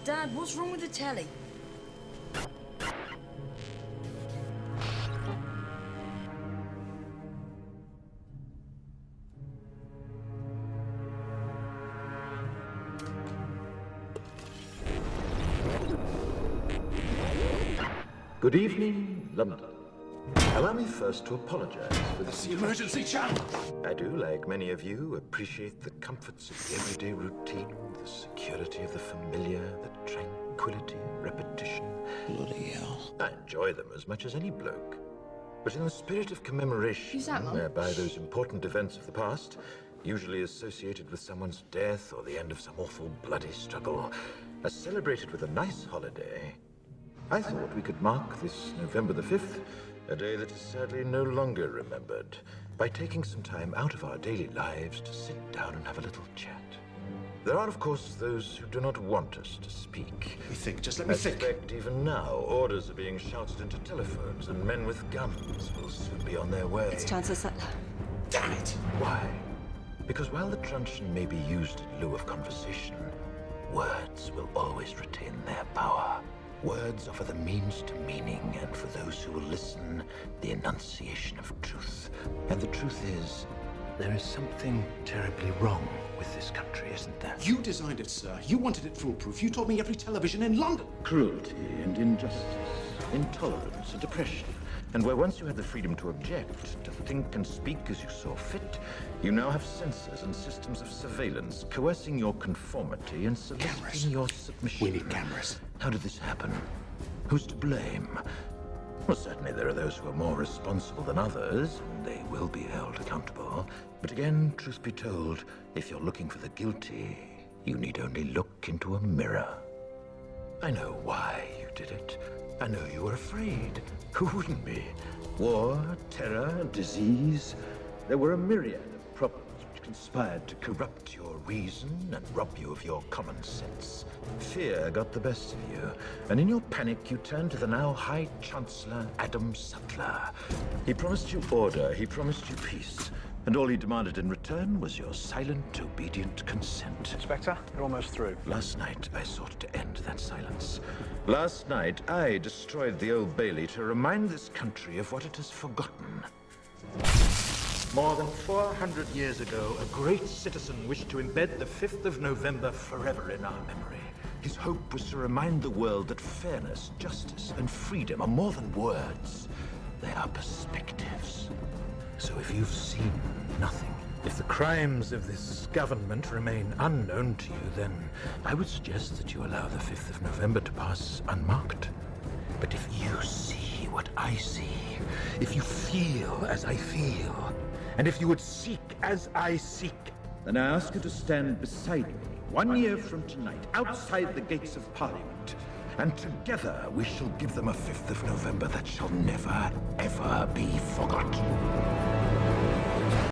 Dad, what's wrong with the telly? Good evening, London. Allow me first to apologize for this. The emergency channel! I do, like many of you, appreciate the comforts of the everyday routine, the security of the familiar, the tranquility of repetition. Bloody hell. I enjoy them as much as any bloke. But in the spirit of commemoration, Who's that, Mum? whereby those important events of the past, usually associated with someone's death or the end of some awful bloody struggle, are celebrated with a nice holiday, I thought we could mark this November the 5th, a day that is sadly no longer remembered, by taking some time out of our daily lives to sit down and have a little chat. There are, of course, those who do not want us to speak. Let me think, just let me I think. suspect even now, orders are being shouted into telephones, and men with guns will soon be on their way. It's Chancellor Sutler. Damn it! Why? Because while the truncheon may be used in lieu of conversation, words will always retain their power. Words offer the means to meaning, and for those who will listen, the enunciation of truth. And the truth is, there is something terribly wrong with this country, isn't there? You designed it, sir. You wanted it foolproof. You told me every television in London. Cruelty and injustice, intolerance and oppression. And where once you had the freedom to object, to think and speak as you saw fit, you now have censors and systems of surveillance coercing your conformity and soliciting Cameras. your submission. We need cameras. How did this happen? Who's to blame? Well, certainly there are those who are more responsible than others, and they will be held accountable. But again, truth be told, if you're looking for the guilty, you need only look into a mirror. I know why you did it. I know you were afraid. Who wouldn't be? War, terror, disease. There were a myriad of problems which conspired to corrupt your reason and rob you of your common sense. Fear got the best of you, and in your panic you turned to the now High Chancellor Adam Sutler. He promised you order, he promised you peace, and all he demanded in return was your silent, obedient consent. Inspector, you're almost through. Last night, I sought to end that silence. Last night, I destroyed the Old Bailey to remind this country of what it has forgotten. More than 400 years ago, a great citizen wished to embed the 5th of November forever in our memory. His hope was to remind the world that fairness, justice, and freedom are more than words. They are perspectives. So if you've seen nothing, if the crimes of this government remain unknown to you, then I would suggest that you allow the 5th of November to pass unmarked. But if you see what I see, if you feel as I feel, and if you would seek as I seek, then I ask you to stand beside me 1 year from tonight, outside the gates of Parliament. And together we shall give them a 5th of November that shall never, ever be forgotten.